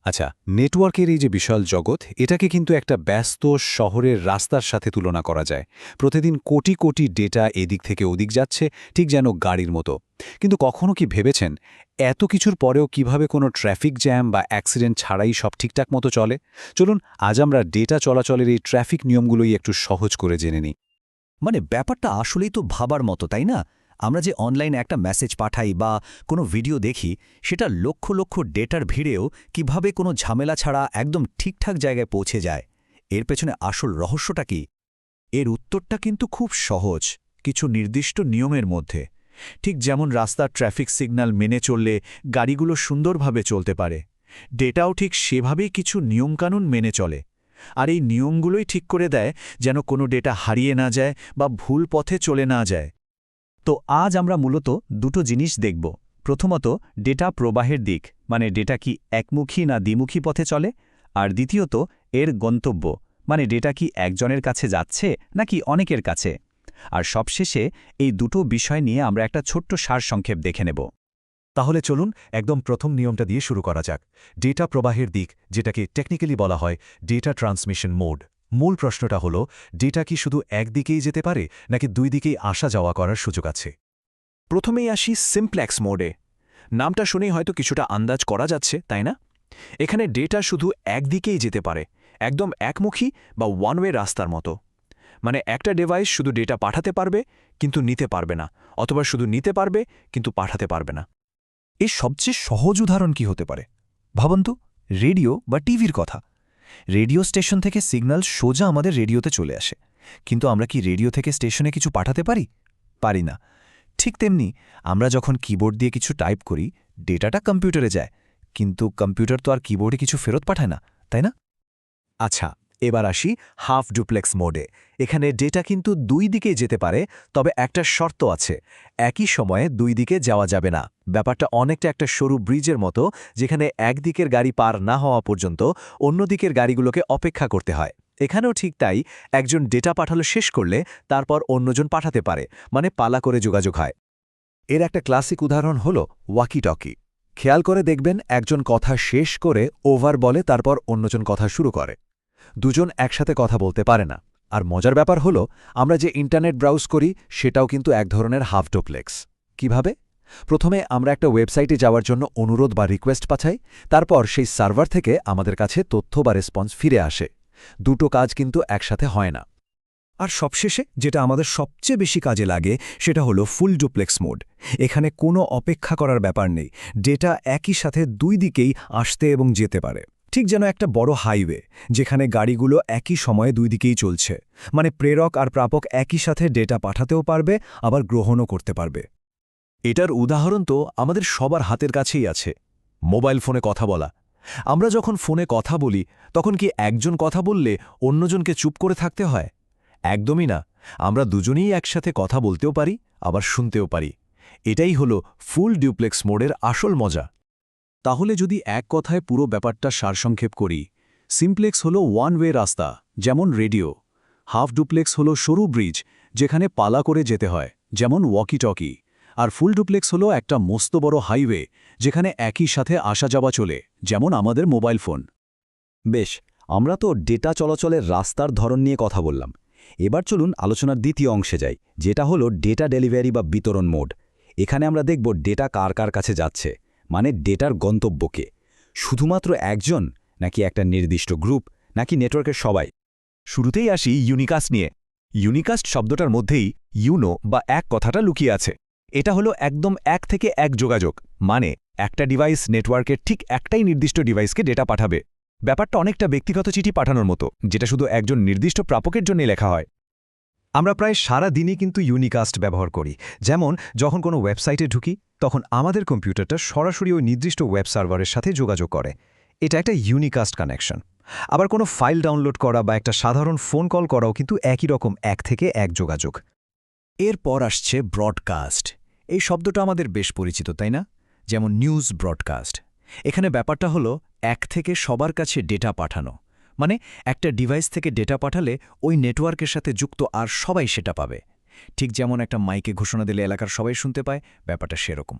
আচ্ছা, নেটওয়ার্কের এই যে বিশাল জগৎ, এটাকে কিন্তু একটা ব্যস্ত শহরের রাস্তার সাথে তুলনা করা যায়। প্রতিদিন কোটি কোটি ডেটা এদিক থেকে ওদিক যাচ্ছে, ঠিক যেন গাড়ির মতো। কিন্তু কখনো কি ভেবেছেন, এত কিছুর পরেও কিভাবে কোনো ট্রাফিক জ্যাম বা অ্যাক্সিডেন্ট ছাড়াই সব ঠিকঠাক মতো চলে? চলুন আজ আমরা ডেটা চলাচলের এই ট্রাফিক নিয়মগুলোই একটু সহজ করে জেনে নিই। ব্যাপারটা আসলেই তো ভাবার মতো, তাই না? আমরা যে অনলাইনে একটা মেসেজ পাঠাই বা কোনো ভিডিও দেখি, সেটা লক্ষ লক্ষ ডেটার ভিড়েও কিভাবে কোনো ঝামেলা ছাড়া একদম ঠিকঠাক জায়গায় পৌঁছে যায়। এর পেছনে আসল রহস্যটা কি? এর উত্তরটা কিন্তু খুব সহজ, কিছু নির্দিষ্ট নিয়মের মধ্যে। ঠিক যেমন রাস্তার ট্রাফিক সিগন্যাল মেনে চললে গাড়িগুলো সুন্দরভাবে চলতে পারে, ডেটাও ঠিক সেভাবেই কিছু নিয়মকানুন মেনে চলে। আর এই নিয়মগুলোই ঠিক করে দেয় যেন কোনো ডেটা হারিয়ে না যায় বা ভুল পথে চলে না যায়। তো আজ আমরা মূলত দুটো জিনিস দেখব। প্রথমত, ডেটা প্রবাহের দিক, মানে ডেটা কি একমুখী না দ্বিমুখী পথে চলে, আর দ্বিতীয়ত এর গন্তব্য, মানে ডেটা কি একজনের কাছে যাচ্ছে নাকি অনেকের কাছে। আর সবশেষে এই দুটো বিষয় নিয়ে আমরা একটা ছোট্ট সারসংক্ষেপ দেখে নেব। তাহলে চলুন একদম প্রথম নিয়মটা দিয়ে শুরু করা যাক, ডেটা প্রবাহের দিক, যেটাকে টেকনিক্যালি বলা হয় ডেটা ট্রান্সমিশন মোড। মূল প্রশ্নটা হলো, ডেটা কি শুধু একদিকেই যেতে পারে নাকি দুই দিকেই আসা যাওয়া করার সুযোগ আছে? প্রথমেই আসি সিমপ্লেক্স মোডে। নামটা শুনেই হয়তো কিছুটা আন্দাজ করা যাচ্ছে, তাই না? এখানে ডেটা শুধু একদিকেই যেতে পারে, একদম একমুখী বা ওয়ান ওয়ে রাস্তার মতো। মানে একটা ডিভাইস শুধু ডেটা পাঠাতে পারবে কিন্তু নিতে পারবে না, অথবা শুধু নিতে পারবে কিন্তু পাঠাতে পারবে না। এর সবচেয়ে সহজ উদাহরণ কি হতে পারে? ভাবুন তো, রেডিও বা টিভির কথা। রেডিও স্টেশন থেকে সিগন্যাল সোজা আমাদের রেডিওতে চলে আসে, কিন্তু আমরা কি রেডিও থেকে স্টেশনে কিছু পাঠাতে পারি? পারি না। ঠিক তেমনি আমরা যখন কিবোর্ড দিয়ে কিছু টাইপ করি, ডেটাটা কম্পিউটারে যায়, কিন্তু কম্পিউটার তো আর কিবোর্ডে কিছু ফেরত পাঠায় না, তাই না? আচ্ছা, এবার আসি হাফ ডুপ্লেক্স মোডে। এখানে ডেটা কিন্তু দুই দিকে যেতে পারে, তবে একটা শর্ত আছে, একই সময়ে দুই দিকে যাওয়া যাবে না। ব্যাপারটা অনেকটা একটা সরু ব্রিজের মতো, যেখানে একদিকের গাড়ি পার না হওয়া পর্যন্ত অন্যদিকের গাড়িগুলোকে অপেক্ষা করতে হয়। এখানেও ঠিক তাই, একজন ডেটা পাঠালো শেষ করলে তারপর অন্যজন পাঠাতে পারে, মানে পালা করে যোগাযোগ হয়। এর একটা ক্লাসিক উদাহরণ হল ওয়াকি টকি। খেয়াল করে দেখবেন, একজন কথা শেষ করে ওভার বলে, তারপর অন্যজন কথা শুরু করে। দুজন একসাথে কথা বলতে পারে না। আর মজার ব্যাপার হলো, আমরা যে ইন্টারনেট ব্রাউজ করি সেটাও কিন্তু এক ধরনের হাফ ডুপ্লেক্স। কিভাবে? প্রথমে আমরা একটা ওয়েবসাইটে যাওয়ার জন্য অনুরোধ বা রিকোয়েস্ট পাঠাই, তারপর সেই সার্ভার থেকে আমাদের কাছে তথ্য বা রেসপন্স ফিরে আসে। দুটো কাজ কিন্তু একসাথে হয় না। আর সবশেষে যেটা আমাদের সবচেয়ে বেশি কাজে লাগে, সেটা হলো ফুল ডুপ্লেক্স মোড। এখানে কোনো অপেক্ষা করার ব্যাপার নেই, ডেটা একই সাথে দুই দিকেই আসতে এবং যেতে পারে। ঠিক যেন একটা বড় হাইওয়ে, যেখানে গাড়িগুলো একই সময়ে দুই দিকেই চলছে, মানে প্রেরক আর প্রাপক একই সাথে ডেটা পাঠাতেও পারবে, আবার গ্রহণও করতে পারবে। এটার উদাহরণ তো আমাদের সবার হাতের কাছেই আছে, মোবাইল ফোনে কথা বলা। আমরা যখন ফোনে কথা বলি, তখন কি একজন কথা বললে অন্যজনকে চুপ করে থাকতে হয়? একদমই না, আমরা দুজনেই একসাথে কথা বলতেও পারি, আবার শুনতেও পারি। এটাই হলো ফুল ডুপ্লেক্স মোডের আসল মজা। তাহলে যদি এক কথায় পুরো ব্যাপারটা সারসংক্ষেপ করি, সিমপ্লেক্স হলো ওয়ান ওয়ে রাস্তা, যেমন রেডিও। হাফ ডুপ্লেক্স হলো সরু ব্রিজ, যেখানে পালা করে যেতে হয়, যেমন ওয়াকি টকি। আর ফুল ডুপ্লেক্স হলো একটা মস্ত বড় হাইওয়ে, যেখানে একই সাথে আসা যাওয়া চলে, যেমন আমাদের মোবাইল ফোন। বেশ, আমরা তো ডেটা চলাচলের রাস্তার ধরন নিয়ে কথা বললাম। এবার চলুন আলোচনার দ্বিতীয় অংশে যাই, যেটা হলো ডেটা ডেলিভারি বা বিতরণ মোড। এখানে আমরা দেখব ডেটা কার কার কাছে যাচ্ছে, মানে ডেটার গন্তব্যকে। শুধুমাত্র একজন, নাকি একটা নির্দিষ্ট গ্রুপ, নাকি নেটওয়ার্কের সবাই? শুরুতেই আসি ইউনিকাস্ট নিয়ে। ইউনিকাস্ট শব্দটার মধ্যেই ইউনো বা এক কথাটা লুকিয়ে আছে। এটা হলো একদম এক থেকে এক যোগাযোগ, মানে একটা ডিভাইস নেটওয়ার্কের ঠিক একটাই নির্দিষ্ট ডিভাইসকে ডেটা পাঠাবে। ব্যাপারটা অনেকটা ব্যক্তিগত চিঠি পাঠানোর মতো, যেটা শুধু একজন নির্দিষ্ট প্রাপকের জন্য লেখা হয়। আমরা প্রায় সারা দিনই কিন্তু ইউনিকাস্ট ব্যবহার করি। যেমন যখন কোনো ওয়েবসাইটে ঢুকি, তখন আমাদের কম্পিউটারটা সরাসরি ওই নির্দিষ্ট ওয়েব সার্ভারের সাথে যোগাযোগ করে। এটা একটা ইউনিকাস্ট কানেকশন। আবার কোনো ফাইল ডাউনলোড করা বা একটা সাধারণ ফোন কল করাও কিন্তু একই রকম এক থেকে এক যোগাযোগ। এরপর আসছে ব্রডকাস্ট। এই শব্দটা আমাদের বেশ পরিচিত, তাই না? যেমন নিউজ ব্রডকাস্ট। এখানে ব্যাপারটা হলো এক থেকে সবার কাছে ডেটা পাঠানো। মানে একটা ডিভাইস থেকে ডেটা পাঠালে ওই নেটওয়ার্কের সাথে যুক্ত আর সবাই সেটা পাবে। ঠিক যেমন একটা মাইকে ঘোষণা দিলে এলাকার সবাই শুনতে পায়, ব্যাপারটা সেরকম।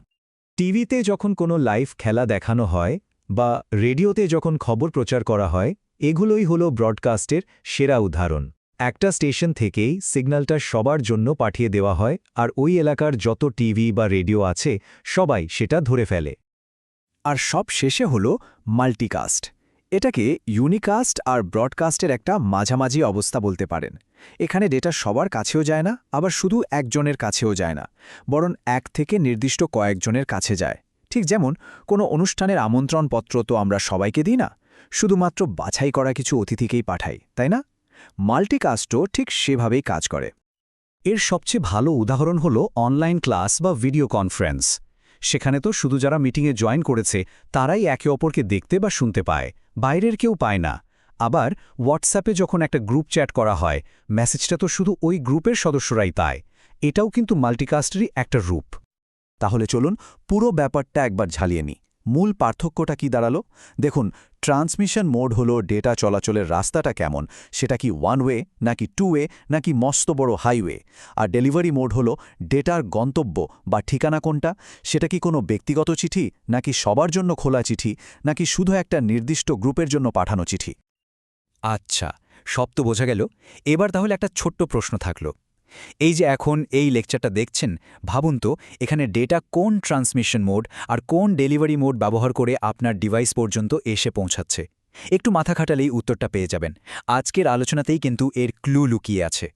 টিভিতে যখন কোনো লাইভ খেলা দেখানো হয়, বা রেডিওতে যখন খবর প্রচার করা হয় এগুলোই হলো ব্রডকাস্টের সেরা উদাহরণ। একটা স্টেশন থেকেই সিগন্যালটা সবার জন্য পাঠিয়ে দেওয়া হয় আর ওই এলাকার যত টিভি বা রেডিও আছে সবাই সেটা ধরে ফেলে। আর সব শেষে হলো মাল্টিকাস্ট। এটাকে ইউনিকাস্ট আর ব্রডকাস্টের একটা মাঝামাঝি অবস্থা বলতে পারেন। এখানে ডেটা সবার কাছেও যায় না, আবার শুধু একজনের কাছেও যায় না, বরং এক থেকে নির্দিষ্ট কয়েকজনের কাছে যায়। ঠিক যেমন কোনো অনুষ্ঠানের আমন্ত্রণপত্র তো আমরা সবাইকে দিই না, শুধুমাত্র বাছাই করা কিছু অতিথিকেই পাঠাই, তাই না? মাল্টিকাস্টও ঠিক সেভাবেই কাজ করে। এর সবচেয়ে ভালো উদাহরণ হল অনলাইন ক্লাস বা ভিডিও কনফারেন্স। সেখানে তো শুধু যারা মিটিংয়ে জয়েন করেছে তারাই একে অপরকে দেখতে বা শুনতে পায়, বাইরের কেউ পায় না। আবার হোয়াটসঅ্যাপে যখন একটা গ্রুপ চ্যাট করা হয়, মেসেজটা তো শুধু ওই গ্রুপের সদস্যরাই পায়। এটাও কিন্তু মাল্টিকাস্টেরই একটা রূপ। তাহলে চলুন পুরো ব্যাপারটা একবার ঝালিয়ে নিই। মূল পার্থক্যটা কি দাঁড়ালো? দেখুন, ট্রান্সমিশন মোড হলো ডেটা চলাচলের রাস্তাটা কেমন, সেটা কি ওয়ান ওয়ে নাকি টু ওয়ে নাকি মস্ত বড় হাইওয়ে। আর ডেলিভারি মোড হলো ডেটার গন্তব্য বা ঠিকানা কোনটা, সেটা কি কোনো ব্যক্তিগত চিঠি নাকি সবার জন্য খোলা চিঠি নাকি শুধু একটা নির্দিষ্ট গ্রুপের জন্য পাঠানো চিঠি। আচ্ছা, সব তো বোঝা গেল। এবার তাহলে একটা ছোট্ট প্রশ্ন থাকলো। এই যে এখন এই লেকচারটা দেখছেন, ভাবুন তো এখানে ডেটা কোন ট্রান্সমিশন মোড আর কোন ডেলিভারি মোড ব্যবহার করে আপনার ডিভাইস পর্যন্ত এসে পৌঁছাচ্ছে। একটু মাথা খাটালেই উত্তরটা পেয়ে যাবেন। আজকের আলোচনাতেই কিন্তু এর ক্লু লুকিয়ে আছে।